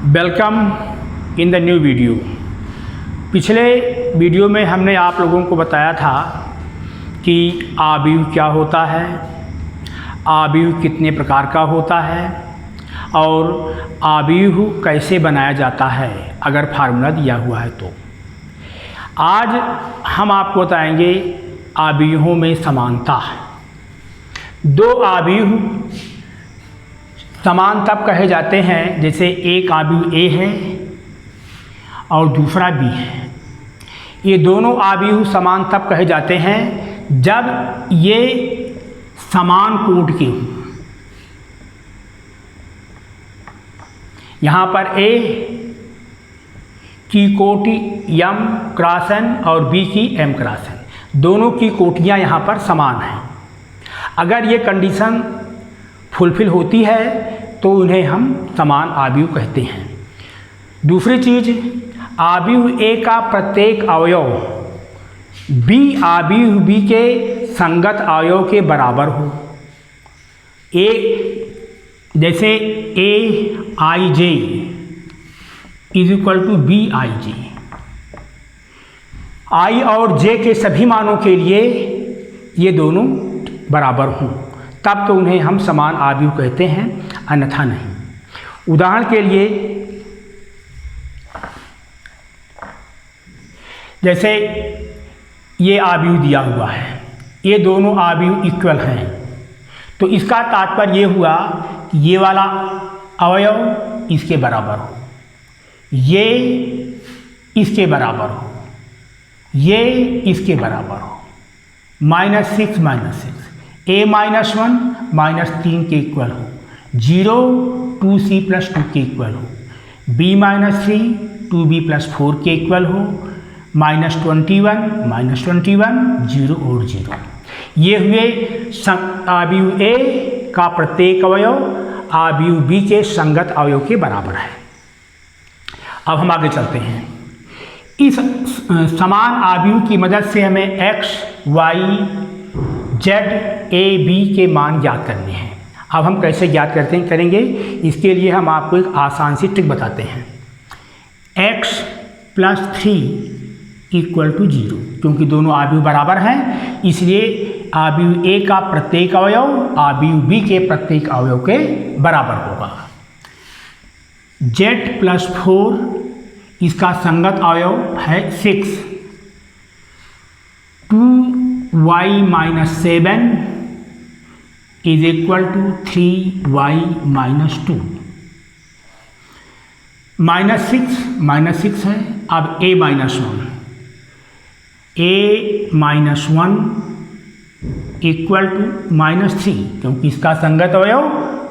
Welcome in the new video. पिछले video में हमने आप लोगों को बताया था कि आव्यूह क्या होता है, आव्यूह कितने प्रकार का होता है और आव्यूह कैसे बनाया जाता है अगर फार्मूला दिया हुआ है तो। आज हम आपको बताएंगे आव्यूहों में समानता। दो आव्यूह समान तब कहे जाते हैं जैसे एक आव्यूह ए है और दूसरा बी है। ये दोनों आव्यूह समान तब कहे जाते हैं जब ये समान कोट के हों। यहाँ पर ए की कोटि m क्रॉस n और b की m क्रॉस n, दोनों की कोटियाँ यहाँ पर समान हैं। अगर ये कंडीशन फुलफिल होती है तो उन्हें हम समान आव्यूह कहते हैं। दूसरी चीज़, आव्यूह ए का प्रत्येक अवयव बी आव्यूह बी के संगत अवयव के बराबर हो। ए जैसे A I J is equal to B I J, I और जे के सभी मानों के लिए ये दोनों बराबर हों तब तो उन्हें हम समान आव्यूह कहते हैं, अन्यथा नहीं। उदाहरण के लिए जैसे ये आव्यूह दिया हुआ है, ये दोनों आव्यूह इक्वल हैं, तो इसका तात्पर्य ये हुआ कि ये वाला अवयव इसके बराबर हो, ये इसके बराबर हो, ये इसके बराबर हो। -6 -6 a -1 -3 के इक्वल हो, 0 2c + 2 के इक्वल हो, b -3 2b + 4 के इक्वल हो, -21 -21 0 और 0। ये हुए आव्यूह ए का प्रत्येक अवयव आव्यूह बी के संगत अवयव के बराबर है। अब हम आगे चलते हैं। इस समान आव्यूह की मदद से हमें x, y, z, a, b के मान ज्ञात करने हैं। अब हम कैसे ज्ञात करेंगे, इसके लिए हम आपको एक आसान सी ट्रिक बताते हैं। x + 3 = 0, क्योंकि दोनों आव्यूह बराबर हैं इसलिए आव्यूह ए का प्रत्येक अवयव आव्यूह बी के प्रत्येक अवयव के बराबर होगा। z + 4 इसका संगत अवयव है 6, 2y - 7 = 3y - 2। -6 है। अब a - 1 = -3, क्योंकि इसका संगत अवयव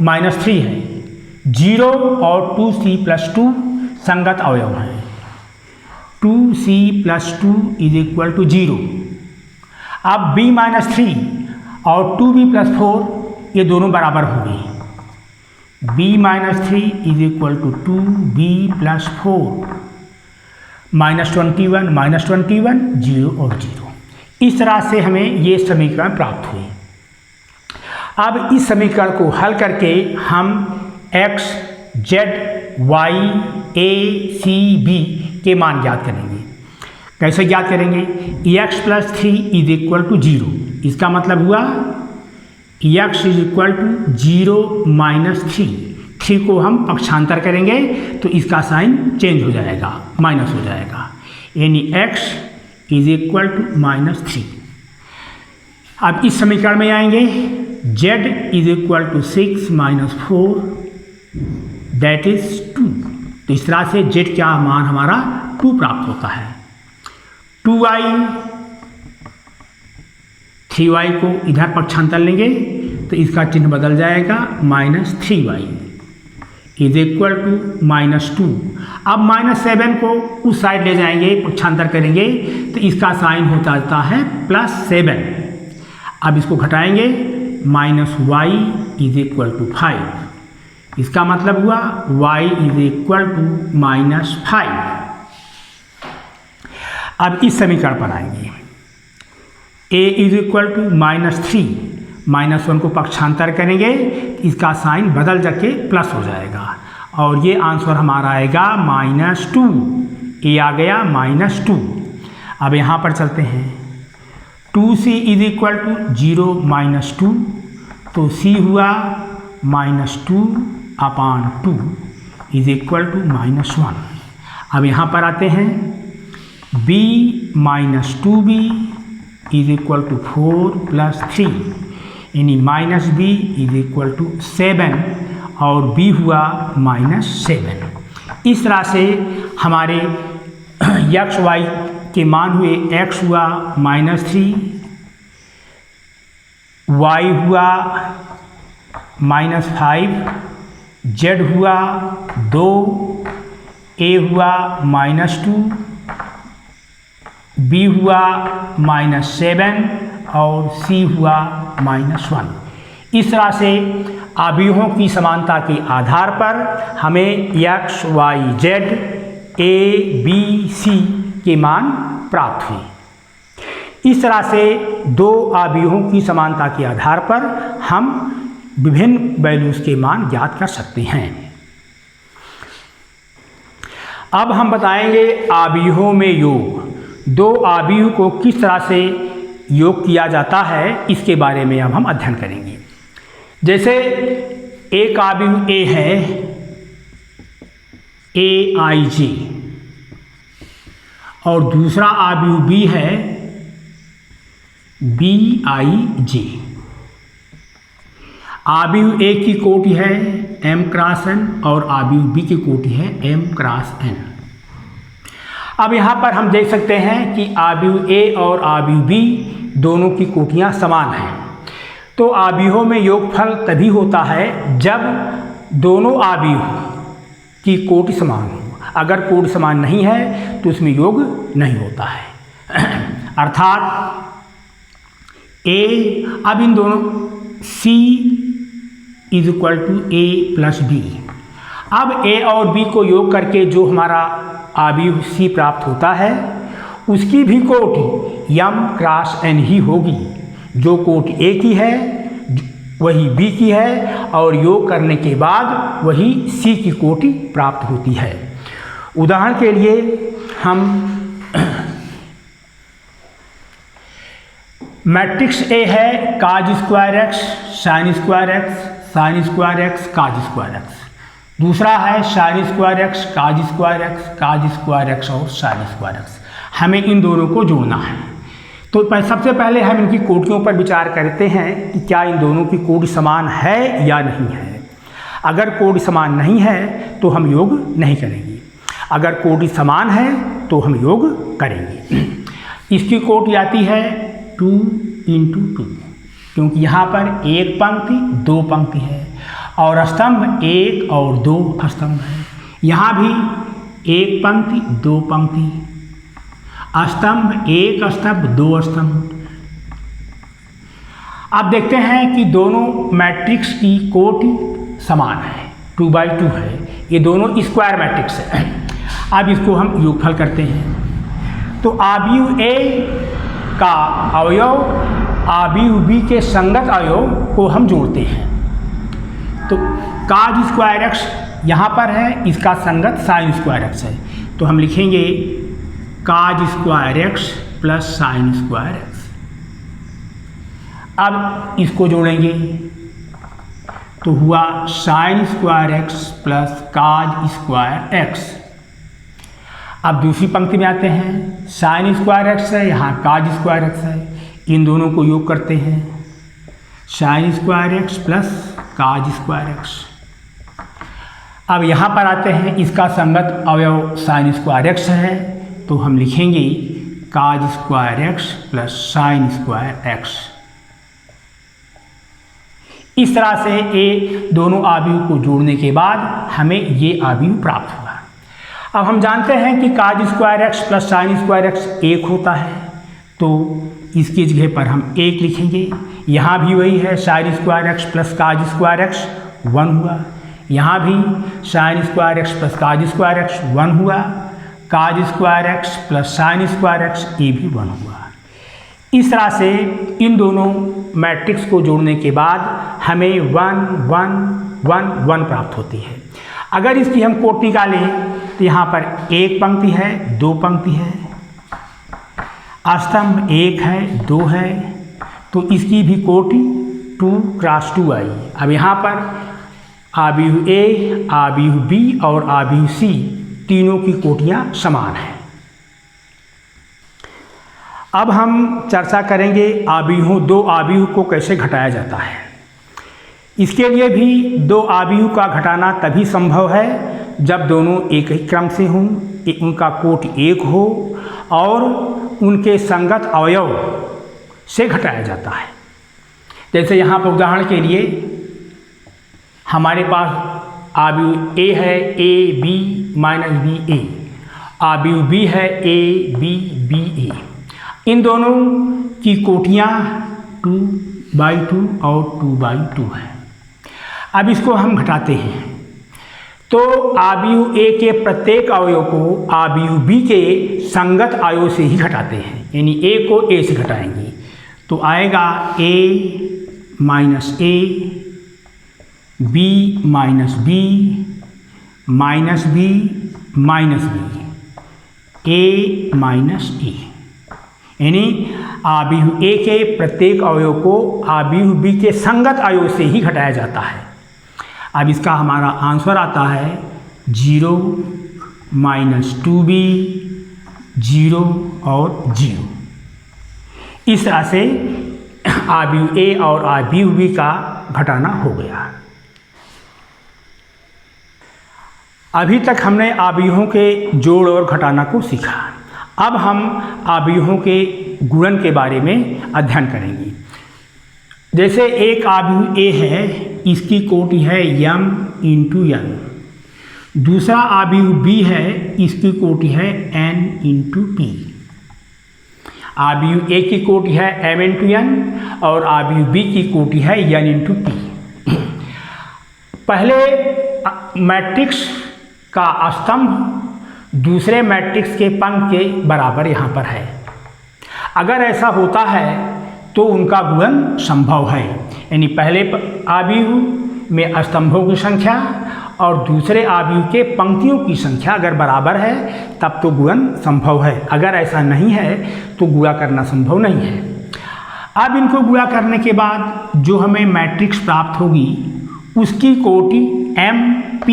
-3 है। 0 और 2c + 2 संगत अवयव हैं, 2c + 2 = 0। अब b - 3 और 2b + 4 ये दोनों बराबर होंगे। b - 3 = 2b + 4, -21 -21 0 और 0। इस तरह से हमें ये समीकरण प्राप्त हुए। अब इस समीकरण को हल करके हम x, z, y, a, c, b के मान ज्ञात करेंगे। कैसे ज्ञात करेंगे? x + 3 = 0। इसका मतलब हुआ x = 0 - 3 को हम पक्षांतर करेंगे तो इसका साइन चेंज हो जाएगा, माइनस हो जाएगा, यानी x = -3। अब इस समीकरण में आएंगे, z = 6 - 4 दैट इज 2। तो इस तरह से z क्या मान हमारा 2 प्राप्त होता है। 2y 3y को इधर पक्षांतर लेंगे तो इसका चिन्ह बदल जाएगा, -3y = -2। अब -7 को उस साइड ले जाएंगे, पक्षांतर करेंगे तो इसका साइन हो जाता है +7। अब इसको घटाएंगे, -y = 5। इसका मतलब हुआ y = -5। अब इस समीकरण पर आएंगे, a = -3, -1 को पक्षांतर करेंगे इसका साइन बदल जाके प्लस हो जाएगा और ये आंसर हमारा आएगा -2। ए आ गया -2। अब यहाँ पर चलते हैं 2c = 0 - 2, तो c हुआ -2/2 = -1। अब यहाँ पर आते हैं b - 2b = 4 + 3, यानी -b = 7 और b हुआ -7। इस तरह से हमारे x y के मान हुए, x हुआ -3, y हुआ -5, z हुआ 2, a हुआ -2, b हुआ -7 और c हुआ -1। इस तरह से अवयवों की समानता के आधार पर हमें x, y, z, a, b, c के मान प्राप्त हुए। इस तरह से दो अवयवों की समानता के आधार पर हम विभिन्न वैल्यूज़ के मान ज्ञात कर सकते हैं। अब हम बताएंगे अवयवों में योग। दो अवयव को किस तरह से योग किया जाता है, इसके बारे में अब हम अध्ययन करेंगे। जैसे एक अवयव a है, aij, और दूसरा अवयव b है, bij। अवयव a की कोटि है m × n और अवयव b की कोटि है m × n। अब यहाँ पर हम देख सकते हैं कि अवयव a और अवयव b दोनों की कोटियाँ समान हैं। तो अवयवों में योगफल तभी होता है जब दोनों अवयव की कोटि समान हो। अगर कोटि समान नहीं है तो उसमें योग नहीं होता है। अर्थात a, अब इन दोनों c = a + b। अब a और b को योग करके जो हमारा अवयव c प्राप्त होता है, उसकी भी कोटि m × n ही होगी। जो कोटि a की है वही b की है, और योग करने के बाद वही c की कोटि प्राप्त होती है। उदाहरण के लिए हम मैट्रिक्स A है cos² x, sin² x, cos² x। दूसरा है sin² x, cos² x और sin² x। हमें इन दोनों को जोड़ना है। तो सबसे पहले हम इनकी कोटियों पर विचार करते हैं कि क्या इन दोनों की कोटि समान है या नहीं है। अगर कोटि समान नहीं है तो हम योग नहीं करेंगे, अगर कोटि समान है तो हम योग करेंगे। इसकी कोटि आती है 2 × 2, क्योंकि यहाँ पर एक पंक्ति दो पंक्ति है और स्तंभ एक और दो स्तंभ है। यहाँ भी एक पंक्ति दो पंक्ति, स्तंभ एक स्तंभ दो स्तंभ। अब देखते हैं कि दोनों मैट्रिक्स की कोटि समान है, 2/2 है। ये दोनों स्क्वायर मैट्रिक्स है। अब इसको हम योगफल करते हैं। तो अवयव A का अवयव अवयव B के संगत अवयव को हम जोड़ते हैं। तो cos² x यहाँ पर है, इसका संगत sin² x है। तो हम लिखेंगे cos² x + sin² x। अब इसको जोड़ेंगे तो हुआ sin² x + cos² x। अब दूसरी पंक्ति में आते हैं, sin² x है, यहाँ cos² x है। इन दोनों को योग करते हैं, sin² x + cos² x। अब यहाँ पर आते हैं, इसका संगत अवयव sin² x है, तो हम लिखेंगे cos² x + sin² x। इस तरह से ये दोनों अवयव को जोड़ने के बाद हमें ये अवयव प्राप्त हुआ। अब हम जानते हैं कि cos² x + sin² x 1 होता है, तो इसकी जगह पर हम 1 लिखेंगे। यहाँ भी वही है, sin² x + cos² x 1 हुआ। यहाँ भी sin² x + cos² x 1 हुआ। cos² x + sin² x ये भी 1 हुआ। इस तरह से इन दोनों मैट्रिक्स को जोड़ने के बाद हमें 1 1 1 1 प्राप्त होती है। अगर इसकी हम कोट निकालें तो यहाँ पर एक पंक्ति है, दो पंक्ति है, स्तंभ एक है, दो है, तो इसकी भी कोटि 2 क्रॉस 2 आई। अब यहाँ पर आव्यूह ए, आव्यूह बी और आव्यूह सी तीनों की कोटियाँ समान हैं। अब हम चर्चा करेंगे दो आव्यूह को कैसे घटाया जाता है। इसके लिए भी दो आव्यूह का घटाना तभी संभव है जब दोनों एक ही क्रम से हों, उनका कोटि एक हो और उनके संगत अवयव से घटाया जाता है। जैसे यहाँ पर उदाहरण के लिए हमारे पास आव्यूह ए है, ए बी माइनस बी ए, आव्यूह बी है, ए बी बी ए। इन दोनों की कोटियाँ 2/2 और 2/2 है। अब इसको हम घटाते हैं तो आव्यूह ए के प्रत्येक अवयव को आव्यूह बी के संगत अवयव से ही घटाते हैं, यानी ए को ए से घटाएंगे तो आएगा A minus A, B minus B, minus B minus B, A minus A, यानी आव्यूह ए के प्रत्येक अवयव को आव्यूह बी के संगत अवयव से ही घटाया जाता है। अब इसका हमारा आंसर आता है 0 माइनस 2b, 0 और 0। इस तरह से आव्यूह ए और आव्यूह बी का घटाना हो गया। अभी तक हमने आव्यूहों के जोड़ और घटाना को सीखा। अब हम आव्यूहों के गुणन के बारे में अध्ययन करेंगे। जैसे एक आव्यूह ए है, इसकी कोटि है m इंटू n। दूसरा आव्यूह बी है, इसकी कोटि है n इंटू p। आव्यूह ए की कोटि है m इंटू n और आव्यूह बी की कोटि है n इंटू p। पहले मैट्रिक्स का स्तंभ दूसरे मैट्रिक्स के पंक्ति के बराबर यहाँ पर है। अगर ऐसा होता है तो उनका गुणन संभव है, यानी पहले आव्यूह में स्तंभों की संख्या और दूसरे आव्यूह के पंक्तियों की संख्या अगर बराबर है तब तो गुणन संभव है। अगर ऐसा नहीं है तो गुणा करना संभव नहीं है। अब इनको गुणा करने के बाद जो हमें मैट्रिक्स प्राप्त होगी उसकी कोटि m p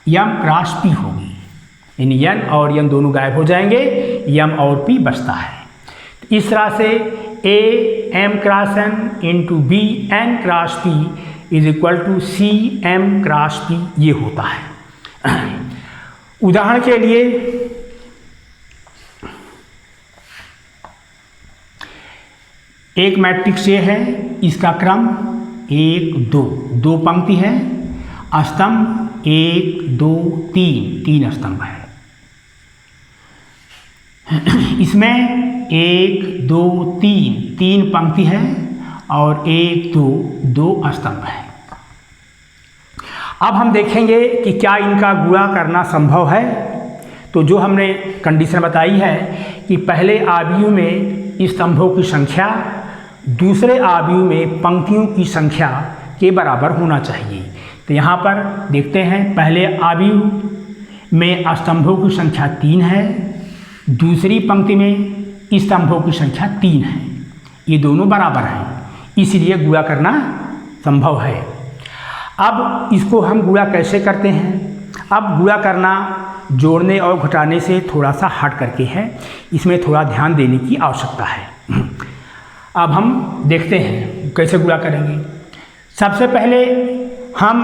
m cross p होगी, यानी n और n दोनों गायब हो जाएंगे, m और p बचता है। इस तरह से a m cross n into b n cross p is equal to c m cross p ये होता है। उदाहरण के लिए एक मैट्रिक्स ये है, इसका क्रम 1 2, 2 पंक्ति है, स्तंभ 1 2 3 स्तंभ है। इसमें 1 2 3 पंक्ति है और 1 2 2 स्तंभ है। अब हम देखेंगे कि क्या इनका गुणा करना संभव है। तो जो हमने कंडीशन बताई है कि पहले आव्यूह में स्तंभों की संख्या दूसरे आव्यूह में पंक्तियों की संख्या के बराबर होना चाहिए। तो यहाँ पर देखते हैं, पहले आव्यूह में स्तंभों की संख्या 3 है, दूसरी पंक्ति में स्तंभों की संख्या 3 है, ये दोनों बराबर हैं, इसलिए गुणा करना संभव है। अब इसको हम गुणा कैसे करते हैं। अब गुणा करना जोड़ने और घटाने से थोड़ा सा हट करके है, इसमें थोड़ा ध्यान देने की आवश्यकता है। अब हम देखते हैं कैसे गुणा करेंगे। सबसे पहले हम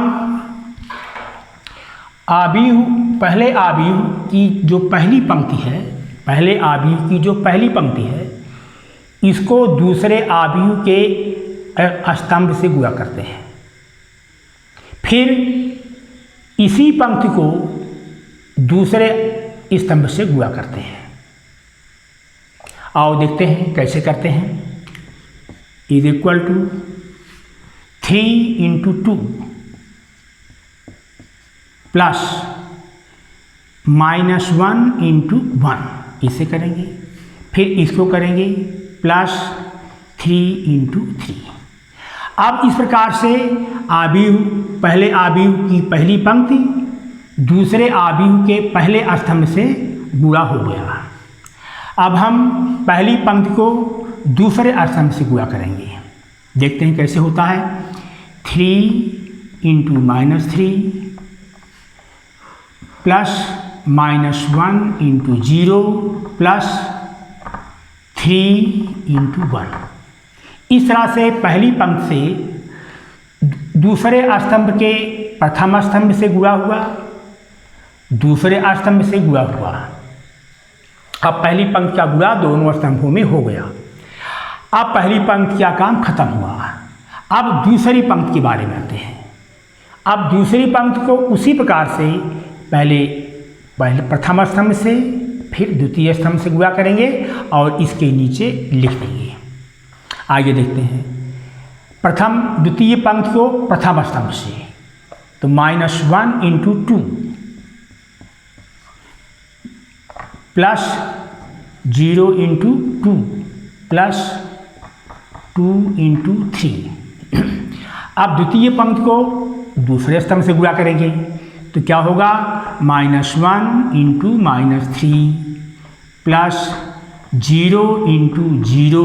पहले आव्यूह की जो पहली पंक्ति है, पहले आव्यूह की जो पहली पंक्ति है, इसको दूसरे आव्यूह के स्तंभ से गुणा करते हैं। फिर इसी पंक्ति को दूसरे स्तंभ से गुणा करते हैं। आओ देखते हैं कैसे करते हैं। Is equal to 3 into 2 plus -1 into 1, इसे करेंगे। फिर इसको करेंगे प्लस 3 इंटू 3। अब इस प्रकार से आव्यूह, पहले आव्यूह की पहली पंक्ति दूसरे आव्यूह के पहले स्तंभ से गुणा हो गया। अब हम पहली पंक्ति को दूसरे स्तंभ से गुणा करेंगे। देखते हैं कैसे होता है। 3 × -3 प्लस -1 × 0 प्लस 3 × 1। इस तरह से पहली पंक्ति से दूसरे स्तंभ के प्रथम स्तंभ से गुणा हुआ, दूसरे स्तंभ से गुणा हुआ। अब पहली पंक्ति का गुणा दोनों स्तंभों में हो गया। अब पहली पंक्ति का काम खत्म हुआ। अब दूसरी पंक्ति के बारे में आते हैं। अब दूसरी पंक्ति को उसी प्रकार से पहले प्रथम स्तंभ से फिर द्वितीय स्तंभ से गुणा करेंगे और इसके नीचे लिख देंगे। आगे देखते हैं। प्रथम द्वितीय पंक्ति को प्रथम स्तंभ से, तो -1 × 2 प्लस 0 × 2 प्लस 2 × 3। अब द्वितीय पंक्ति को दूसरे स्तंभ से गुणा करेंगे तो क्या होगा? -1 × -3 प्लस 0 × 0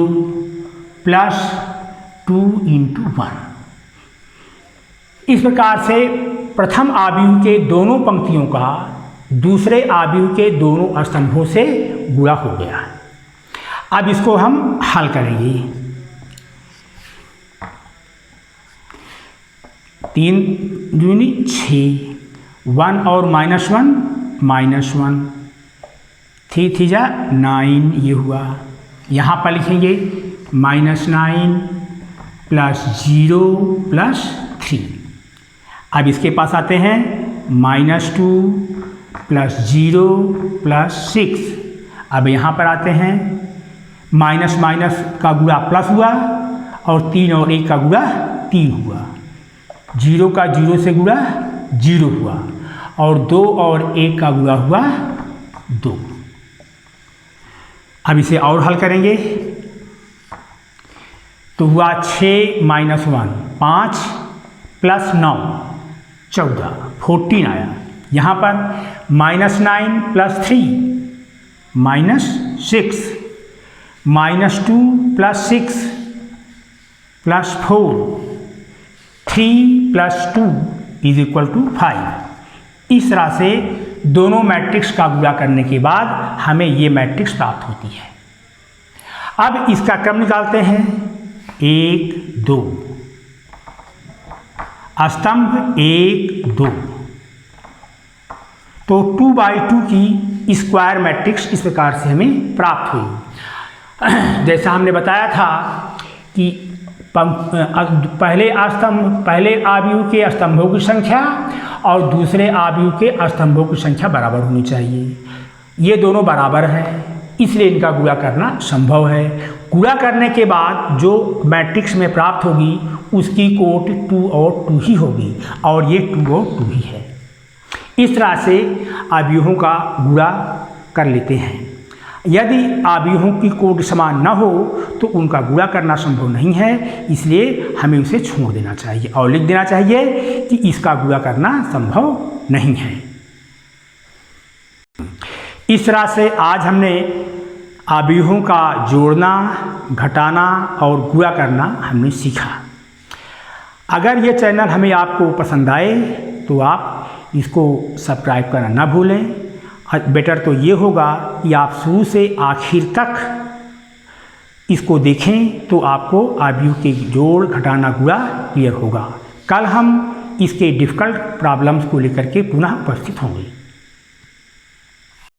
प्लस 2 × 1। इस प्रकार से प्रथम आव्यूह के दोनों पंक्तियों का दूसरे आव्यूह के दोनों स्तंभों से गुणा हो गया। अब इसको हम हल करेंगे। 3 दूनी 6, 1 और -1 -1, 3 3 जा 9 ये हुआ। यहाँ पर लिखेंगे -9 प्लस 0 प्लस 3। अब इसके पास आते हैं -2 प्लस 0 प्लस 6। अब यहाँ पर आते हैं माइनस का गुणा प्लस हुआ और 3 और 1 का गुणा 3 हुआ। 0 का 0 से गुणा 0 हुआ और 2 और 1 का गुणा हुआ 2। अब इसे और हल करेंगे तो हुआ 6 - 1 5 प्लस 9 14 14 आया। यहाँ पर -9 प्लस 3 -6, -2 प्लस 6 प्लस 4, 3 प्लस 2 = 5। इस तरह से दोनों मैट्रिक्स का गुणा करने के बाद हमें ये मैट्रिक्स प्राप्त होती है। अब इसका क्रम निकालते हैं। 1 2 स्तंभ 1 2, तो 2/2 की स्क्वायर मैट्रिक्स इस प्रकार से हमें प्राप्त हुई। जैसा हमने बताया था कि पहले आव्यूह के स्तंभों की संख्या और दूसरे आव्यूह के स्तंभों की संख्या बराबर होनी चाहिए। ये दोनों बराबर हैं, इसलिए इनका गुणा करना संभव है। गुणा करने के बाद जो मैट्रिक्स में प्राप्त होगी उसकी कोट 2 और 2 ही होगी और ये 2 और 2 ही है। इस तरह से आव्यूहों का गुणा कर लेते हैं। यदि आव्यूहों की कोट समान न हो तो उनका गुणा करना संभव नहीं है, इसलिए हमें उसे छोड़ देना चाहिए और लिख देना चाहिए कि इसका गुणा करना संभव नहीं है। इस तरह से आज हमने आव्यूहों का जोड़ना, घटाना और गुणा करना हमने सीखा। अगर ये चैनल हमें आपको पसंद आए तो आप इसको सब्सक्राइब करना ना भूलें। बेटर तो ये होगा कि आप शुरू से आखिर तक इसको देखें तो आपको आव्यूह के जोड़, घटाना, गुणा क्लियर होगा। कल हम इसके डिफ़िकल्ट प्रॉब्लम्स को लेकर के पुनः उपस्थित होंगे।